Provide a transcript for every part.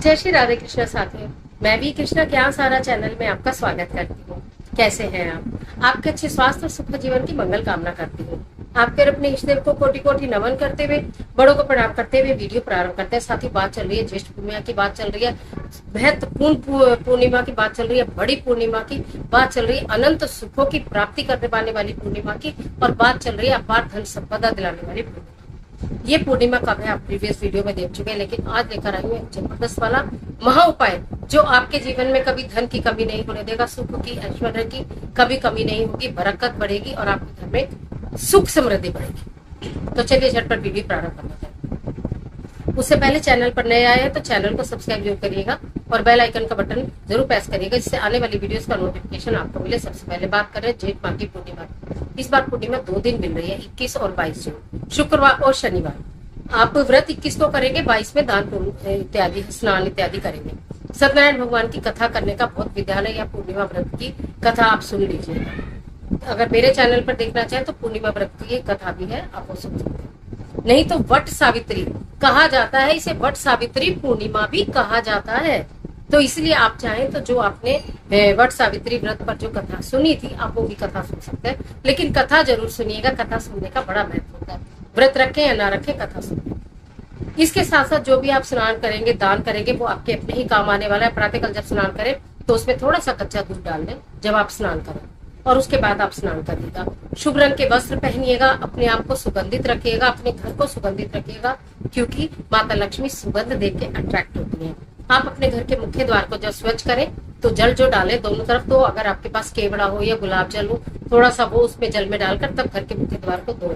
जय श्री राधे कृष्णा साथियों। मैं भी कृष्णा ज्ञान सारा चैनल में आपका स्वागत करती हूँ। कैसे हैं आप? आपके अच्छे स्वास्थ्य और सुख जीवन की मंगल कामना करती हूँ। आपके और अपने इष्ट देव को कोटि कोटि नमन करते हुए, बड़ों को प्रणाम करते हुए वीडियो प्रारंभ करते हैं। साथ ही बात चल रही है ज्येष्ठ पूर्णिमा की, बात चल रही है महत्वपूर्ण पूर्णिमा की, बात चल रही है बड़ी पूर्णिमा की, बात चल रही है अनंत सुखों की प्राप्ति करने पाने वाली पूर्णिमा की, और बात चल रही है अपार धन संपदा दिलाने वाली पूर्णिमा। ये पूर्णिमा कब है आप प्रीवियस वीडियो में देख चुके हैं, लेकिन आज लेकर आई हूँ एक जबरदस्त वाला महा उपाय जो आपके जीवन में कभी धन की कमी नहीं होने देगा, सुख की, ऐश्वर्य की कभी कमी नहीं होगी, बरकत बढ़ेगी और आपके घर में सुख समृद्धि बढ़ेगी। तो चलिए झटपट वीडियो प्रारंभ करते हैं। उससे पहले चैनल पर नए आए हैं तो चैनल को सब्सक्राइब जरूर करिएगा और बेल आइकन का बटन जरूर प्रेस करिएगा, जिससे आने वाली वीडियोस का नोटिफिकेशन आपको मिले। सबसे पहले बात करें जेठ माह की पूर्णिमा। इस बार पूर्णिमा 2 दिन मिल रही है, 21 और 22 जून, शुक्रवार और शनिवार। आप व्रत 21 को करेंगे, 22 में दान इत्यादि स्नान इत्यादि करेंगे। सत्यनारायण भगवान की कथा करने का बहुत विधान है, या पूर्णिमा व्रत की कथा आप सुन लीजिएगा। अगर मेरे चैनल पर देखना चाहें तो पूर्णिमा व्रत की कथा भी है, आप वो सुन सकते हैं। नहीं तो वट सावित्री कहा जाता है, इसे वट सावित्री पूर्णिमा भी कहा जाता है। तो इसलिए आप चाहें तो जो आपने वट सावित्री व्रत पर जो कथा सुनी थी, आप वो भी कथा सुन सकते हैं, लेकिन कथा जरूर सुनिएगा। कथा सुनने का बड़ा महत्व होता है। व्रत रखें या ना रखें, कथा सुनिए। इसके साथ साथ जो भी आप स्नान करेंगे, दान करेंगे, वो आपके अपने ही काम आने वाला है। प्रातःकाल जब स्नान करें तो उसमें थोड़ा सा कच्चा दूध डाल दें जब आप स्नान करें, और उसके बाद आप स्नान करिएगा। शुभ रंग के वस्त्र पहनिएगा, अपने आप को सुगंधित रखिएगा, अपने घर को सुगंधित रखिएगा, क्योंकि माता लक्ष्मी सुगंध देख के अट्रैक्ट होती है। आप अपने घर के मुख्य द्वार को जब स्वच्छ करें तो जल जो डालें दोनों तरफ, तो अगर आपके पास केवड़ा हो या गुलाब जल हो, थोड़ा सा वो उसमें जल में डालकर तब घर के मुख्य द्वार को धोएं।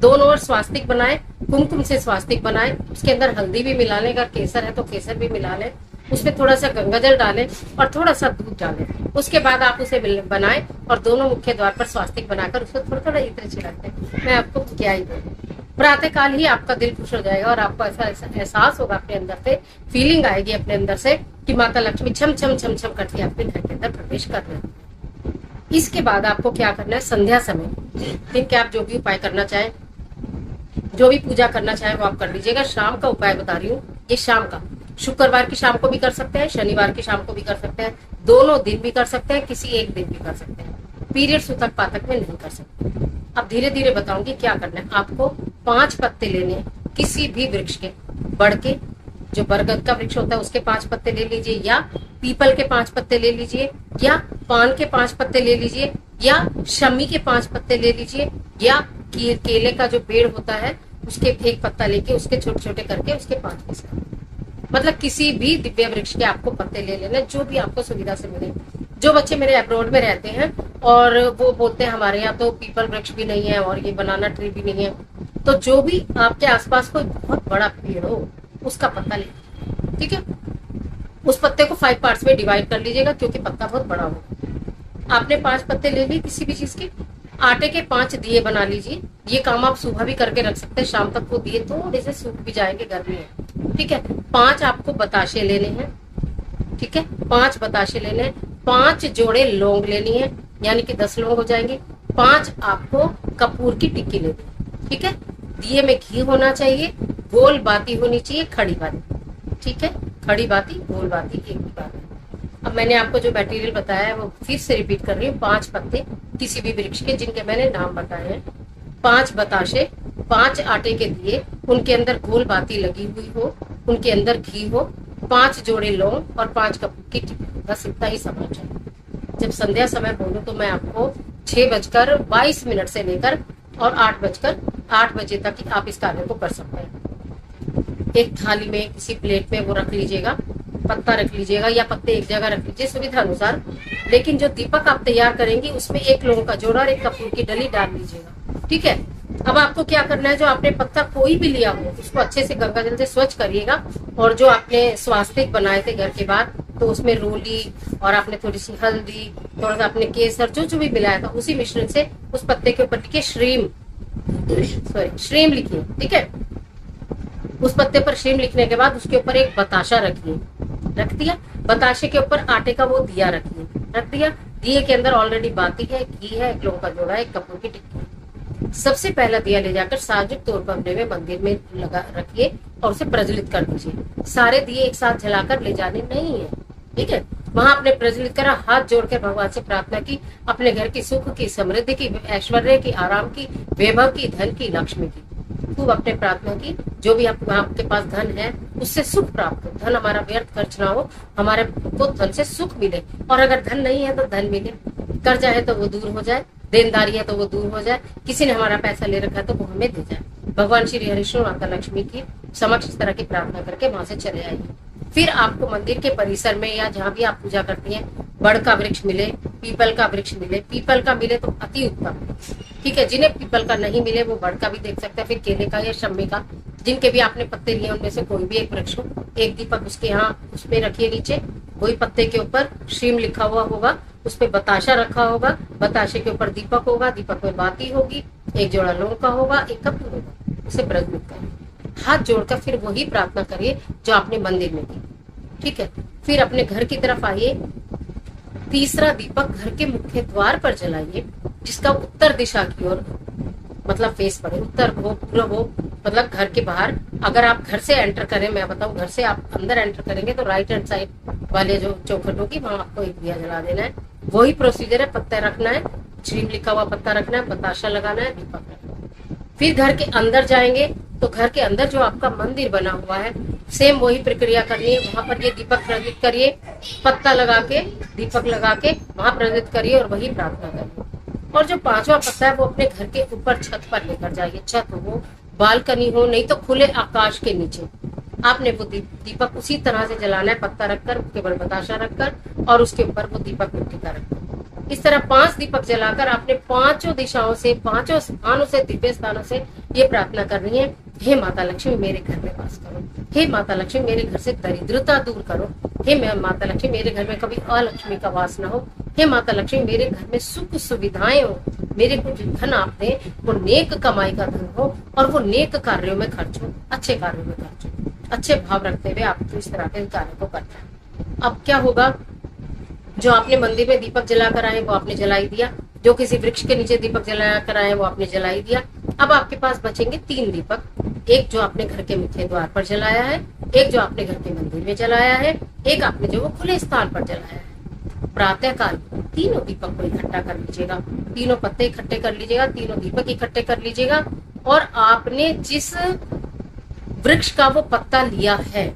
दोनों ओर स्वास्तिक बनाएं, कुमकुम से स्वास्तिक बनाएं। उसके अंदर हल्दी भी मिला लें, अगर केसर है तो केसर भी मिला लें। उसमें थोड़ा सा गंगा जल डालें और थोड़ा सा दूध डालें। उसके बाद आप उसे बनाएं और दोनों मुख्य द्वार पर स्वास्तिक बनाकर उसको थोड़ा थोड़ा इत्र छिड़कते हैं। मैं आपको क्या ही बोलूं, प्रातः काल ही आपका दिल खुश हो जाएगा और आपको ऐसा एहसास होगा अपने अंदर से, फीलिंग आएगी अपने अंदर से कि माता लक्ष्मी छम छम छम छम करके आपके घर के अंदर प्रवेश कर रहे हैं। इसके बाद आपको क्या करना है, संध्या समय दिन के आप जो भी उपाय करना चाहें, जो भी पूजा करना चाहें वो आप कर लीजिएगा। शाम का उपाय बता रही हूँ, ये शाम का, शुक्रवार की शाम को भी कर सकते हैं, शनिवार की शाम को भी कर सकते हैं, दोनों दिन भी कर सकते हैं, किसी एक दिन भी कर सकते हैं। पीरियड सूतक पातक में नहीं कर सकते। अब धीरे धीरे बताऊंगी क्या करना है। आपको 5 पत्ते लेने हैं किसी भी वृक्ष के, बड़ के, जो बरगद का वृक्ष होता है उसके 5 पत्ते ले लीजिए, या पीपल के 5 पत्ते ले लीजिए, या पान के 5 पत्ते ले लीजिए, या शमी के 5 पत्ते ले लीजिए, या केले का जो पेड़ होता है उसके 1 पत्ता लेके उसके छोटे छोटे करके उसके 5 पीस कर, मतलब किसी भी दिव्य वृक्ष के आपको पत्ते ले लेना, जो भी आपको सुविधा से मिले। जो बच्चे मेरे अब्रॉड में रहते हैं और वो बोलते हैं हमारे यहाँ तो पीपल वृक्ष भी नहीं है और ये बनाना ट्री भी नहीं है, तो जो भी आपके आसपास कोई बहुत बड़ा पेड़ हो उसका पत्ता ले, ठीक है। उस पत्ते को 5 पार्ट्स में डिवाइड कर लीजिएगा, क्योंकि पत्ता बहुत बड़ा हो। आपने 5 पत्ते ले लिए किसी भी चीज के। आटे के 5 दिए बना लीजिए। ये काम आप सुबह भी करके रख सकते हैं, शाम तक वो दिए थोड़े से सूख भी जाएंगे, गर्मी है, ठीक है। 5 आपको बताशे लेने हैं, ठीक है, 5 बताशे लेने हैं। 5 जोड़े लौंग लेनी है, यानी कि 10 लौंग हो जाएंगे। 5 आपको कपूर की टिक्की लेनी है, ठीक है। दिए में घी होना चाहिए, गोल बाती होनी चाहिए, खड़ी बाती, ठीक है। खड़ी बाती, गोल बाती, एक ही बात है। अब मैंने आपको जो मटेरियल बताया है वो फिर से रिपीट कर रही हूँ। 5 पत्ते किसी भी वृक्ष के जिनके मैंने नाम बताए हैं, 5 बताशे, 5 आटे के दिए, उनके अंदर गोल बाती लगी हुई हो, उनके अंदर घी हो, 5 जोड़े लौंग और 5 कपूर की टिक्की, बस इतना ही सामान चाहिए। जब संध्या समय बोलूं तो मैं आपको 6:22 से लेकर और 8 बजे तक आप इस कार्य को कर सकते हैं। एक थाली में किसी प्लेट में वो रख लीजिएगा, पत्ता रख लीजिएगा या पत्ते एक जगह रख लीजिए सुविधा अनुसार। लेकिन जो दीपक आप तैयार करेंगे उसमें 1 लौंग का जोड़ा और 1 कपूर की डली डाल लीजिएगा, ठीक है। अब आपको क्या करना है, जो आपने पत्ता कोई भी लिया हो उसको अच्छे से गंगा जल से स्वच्छ करिएगा, और जो आपने स्वास्तिक बनाए थे घर के बाहर, तो उसमें रोली और आपने थोड़ी सी हल्दी, थोड़ा सा आपने केसर, जो जो भी मिलाया था उसी मिश्रण से उस पत्ते के ऊपर लिखिए श्रीम लिखिए, ठीक है। उस पत्ते पर श्रीम लिखने के बाद उसके ऊपर एक बताशा रखिए, रख दिया। बताशे के ऊपर आटे का वो दिया रखिए, रख दिया। दिए के अंदर ऑलरेडी बाती है, घी है, 1 लौंग का जोड़ा है, 1 कपूर की टिक्की। सबसे पहला दिया ले जाकर सार्वजनिक तौर पर अपने में मंदिर में लगा रखिए और उसे प्रज्वलित कर दीजिए। सारे दिए एक साथ जलाकर ले जाने नहीं है। ठीक है, वहां आपने प्रज्वलित करा, हाथ जोड़कर भगवान से प्रार्थना की, अपने घर की सुख की, समृद्धि की, ऐश्वर्य की, आराम की, वैभव की, धन की, लक्ष्मी की। खूब अपने प्रार्थना की, जो भी आपके पास धन है उससे सुख प्राप्त हो, धन हमारा व्यर्थ खर्च ना हो, हमारे को धन से सुख मिले। और अगर धन नहीं है तो धन मिले, कर्जा है तो वो दूर हो जाए, देनदारी है तो वो दूर हो जाए, किसी ने हमारा पैसा ले रखा है तो वो हमें दे जाए। भगवान श्री हरिष्णु माता लक्ष्मी की समक्ष इस तरह की प्रार्थना करके वहां से चले आइए। फिर आपको मंदिर के परिसर में या जहाँ भी आप पूजा करती हैं, बड़ का वृक्ष मिले, पीपल का वृक्ष मिले, पीपल का मिले तो अति उत्तम। ठीक है, जिन्हें पीपल का नहीं मिले वो बड़ का भी देख सकते हैं, फिर केले का या शम्मी का, जिनके भी आपने पत्ते लिए उनमें से कोई भी एक वृक्ष हो। एक दीपक उसके यहाँ उसपे रखिए, नीचे वही पत्ते के ऊपर श्रीम लिखा हुआ होगा, उस पे बताशा रखा होगा, बताशे के ऊपर दीपक होगा, दीपक में बाती होगी, एक जोड़ा लौंग का होगा, एक कपूर होगा, उसे प्रज्वलित करिए। हाथ जोड़कर फिर वही प्रार्थना करिए जो आपने मंदिर में की। ठीक है, फिर अपने घर की तरफ आइए, तीसरा दीपक घर के मुख्य द्वार पर जलाइए, जिसका उत्तर दिशा की ओर मतलब फेस पड़े, उत्तर हो, पूर्व हो, मतलब घर के बाहर। अगर आप घर से एंटर करें, मैं बताऊं, घर से आप अंदर एंटर करेंगे तो राइट हैंड साइड वाले जो चौखट होगी वहां आपको एक दिया जला देना है। वही प्रोसीजर है, पत्ता रखना है, श्रीम लिखा हुआ पत्ता रखना है, बताशा लगाना है, दीपक रखना है। फिर घर के अंदर जाएंगे तो घर के अंदर जो आपका मंदिर बना हुआ है, सेम वही प्रक्रिया करनी है। वहां पर ये दीपक प्रज्वलित करिए, पत्ता लगा के, दीपक लगा के वहां प्रज्वलित करिए और वही प्रार्थना करिए। और जो पांचवा पत्ता है वो अपने घर के ऊपर छत पर लेकर जाइए, छत हो, बालकनी हो, नहीं तो खुले आकाश के नीचे आपने वो दीपक उसी तरह से जलाना है, पत्ता रखकर, केवल बताशा रखकर, और उसके ऊपर वो दीपक मिट्टी का रखकर। इस तरह 5 दीपक जलाकर आपने पांचों दिशाओं से, पांचों स्थानों से, दिव्य स्थानों से ये प्रार्थना करनी है, हे माता लक्ष्मी मेरे घर में वास करो, हे माता लक्ष्मी मेरे घर से दरिद्रता दूर करो, हे माता लक्ष्मी मेरे घर में कभी अलक्ष्मी का वास न हो, हे माता लक्ष्मी मेरे घर में सुख सुविधाएं हो, मेरे को जो धन आप दे वो नेक कमाई का धन हो और वो नेक कार्यों में खर्च हो, अच्छे कार्यों में खर्च हो। अच्छे भाव रखते हुए आप इस तरह के कार्य को करना है। अब क्या होगा, जो आपने मंदिर में दीपक जला कर आए वो आपने जलाई दिया, जो किसी वृक्ष के नीचे दीपक जला कर आए वो आपने जलाई दिया। अब आपके पास बचेंगे 3 दीपक, एक जो आपने घर के मुख्य द्वार पर जलाया है, एक जो आपने घर के मंदिर में जलाया है, एक आपने जो वो खुले स्थान पर जलाया है। प्रातः काल तीनों दीपक को इकट्ठा कर लीजिएगा, तीनों पत्ते इकट्ठे कर लीजिएगा, तीनों दीपक इकट्ठे कर लीजिएगा, और आपने जिस वृक्ष का वो पत्ता लिया है,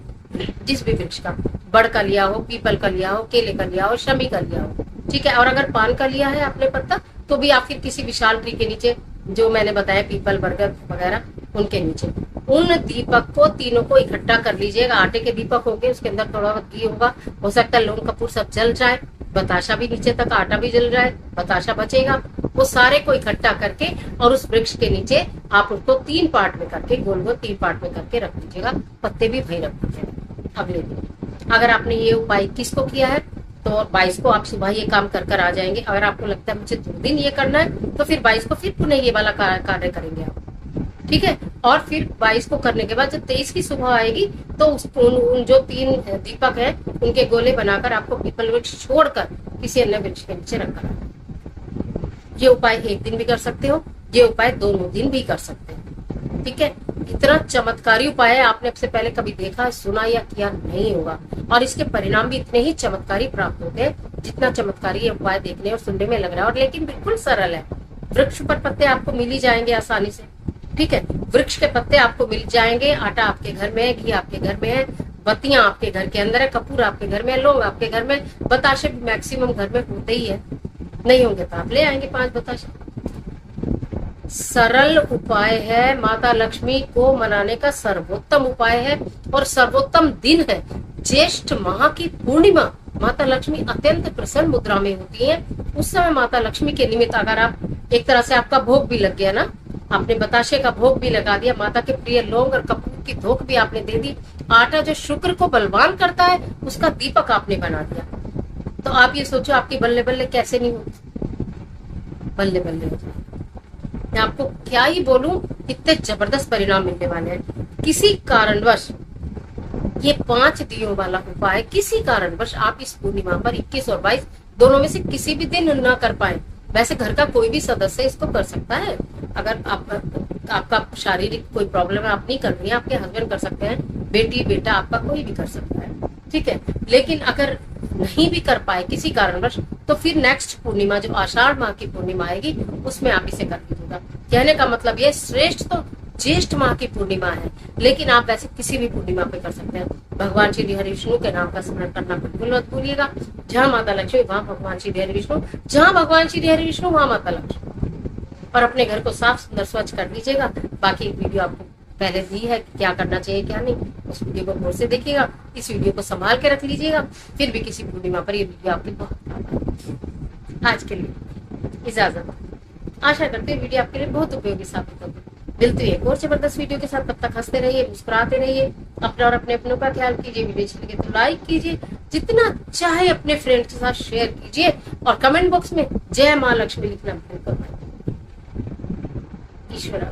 जिस भी वृक्ष का, बड़ का लिया हो, पीपल का लिया हो, केले का लिया हो, शमी का लिया हो, ठीक है, और अगर पान का लिया है आपने पत्ता तो भी आप फिर किसी विशाल ट्री के नीचे, जो मैंने बताया पीपल, बरगद वगैरह, उनके नीचे उन दीपक को तीनों को इकट्ठा कर लीजिएगा। आटे के दीपक होंगे, उसके अंदर थोड़ा बहुत घी होगा, हो सकता है लौंग कपूर सब जल जाए, बताशा भी नीचे तक, आटा भी जल जाए, बताशा बचेगा। वो सारे को इकट्ठा करके और उस वृक्ष के नीचे आप उसको 3 पार्ट में करके, गोल गोल 3 पार्ट में करके रख दीजिएगा, पत्ते भी वही रख दीजिएगा। अगले दिन अगर आपने ये उपाय 21 को किया है तो 22 को आप सुबह ये काम कर आ जाएंगे। अगर आपको लगता है मुझे 2 दिन ये करना है तो फिर 22 को फिर पुनः ये वाला कार्य करेंगे आप, ठीक है। और फिर 22 को करने के बाद जब 23 की सुबह आएगी तो उन जो 3 दीपक है उनके गोले बनाकर आपको पीपल वृक्ष छोड़कर किसी अन्य वृक्ष के नीचे रखना है। ये उपाय 1 दिन भी कर सकते हो, ये उपाय दोनों दिन भी कर सकते हो, ठीक है। इतना चमत्कारी उपाय है, आपने अब से पहले कभी देखा, सुना या किया नहीं होगा, और इसके परिणाम भी इतने ही चमत्कारी प्राप्त होते हैं जितना चमत्कारी ये उपाय देखने और सुनने में लग रहा है। और लेकिन बिल्कुल सरल है। वृक्ष पर पत्ते आपको मिल ही जाएंगे आसानी से, ठीक है। वृक्ष के पत्ते आपको मिल जाएंगे, आटा आपके घर में है, घी आपके घर में है, बत्तियां आपके घर के अंदर है, कपूर आपके घर में है, लौंग आपके घर में, बताशे मैक्सिमम घर में होते ही है, नहीं होंगे तो आप ले आएंगे 5 बताशे। सरल उपाय है, माता लक्ष्मी को मनाने का सर्वोत्तम उपाय है और सर्वोत्तम दिन है। ज्येष्ठ माह की पूर्णिमा माता लक्ष्मी अत्यंत प्रसन्न मुद्रा में होती हैं। उस समय माता लक्ष्मी के निमित्त अगर आप एक तरह से आपका भोग भी लग गया ना, आपने बताशे का भोग भी लगा दिया, माता के प्रिय लौंग और कपूर की धोख भी आपने दे दी, आटा जो शुक्र को बलवान करता है उसका दीपक आपने बना दिया, तो आप ये सोचो आपकी बल्ले बल्ले कैसे नहीं होती, बल्ले बल्ले हो जाए। मैं आपको क्या ही बोलूं, इतने जबरदस्त परिणाम मिलने वाले हैं। किसी कारणवश ये 5 दियों वाला उपाय, किसी कारणवश आप इस पूर्णिमा पर 21 और 22 दोनों में से किसी भी दिन न कर पाए, वैसे घर का कोई भी सदस्य इसको कर सकता है। अगर आप आपका शारीरिक कोई प्रॉब्लम है, आप नहीं कर रही हैं, आपके हस्बैंड कर सकते हैं, बेटी बेटा आपका कोई भी कर सकता है, ठीक है। लेकिन अगर नहीं भी कर पाए किसी कारणवश, तो फिर नेक्स्ट पूर्णिमा जो आषाढ़ माह की पूर्णिमा आएगी उसमें आप इसे कर दीजिएगा। कहने का मतलब ये श्रेष्ठ तो ज्येष्ठ माह की पूर्णिमा है, लेकिन आप वैसे किसी भी पूर्णिमा पे कर सकते हैं। भगवान श्री हरि विष्णु के नाम का स्मरण करना बिल्कुल मत भूलिएगा। जहाँ माता लक्ष्मी वहाँ भगवान श्री हरि विष्णु, जहाँ भगवान श्री हरि विष्णु वहाँ माता लक्ष्मी। और अपने घर को साफ सुंदर स्वच्छ कर लीजिएगा। बाकी वीडियो आपको पहले दी है कि क्या करना चाहिए क्या नहीं, उस वीडियो को गौर से देखिएगा। इस वीडियो को संभाल के रख लीजिएगा, फिर भी किसी पूर्णिमा पर ये वीडियो आपके बहुत काम आएगी। आज के लिए इजाजत, आशा करते हैं वीडियो आपके लिए बहुत उपयोगी साबित होगी। मिलती है एक और जबरदस्त वीडियो के साथ, तब तक हंसते रहिए, मुस्कुराते रहिए, अपना और अपने अपनों का ख्याल कीजिए। वीडियो अच्छी लगे तो लाइक कीजिए, जितना चाहे अपने फ्रेंड्स के साथ शेयर कीजिए, और कमेंट बॉक्स में जय माँ लक्ष्मी लिखना बिल्कुल मत भूलिए। ईश्वर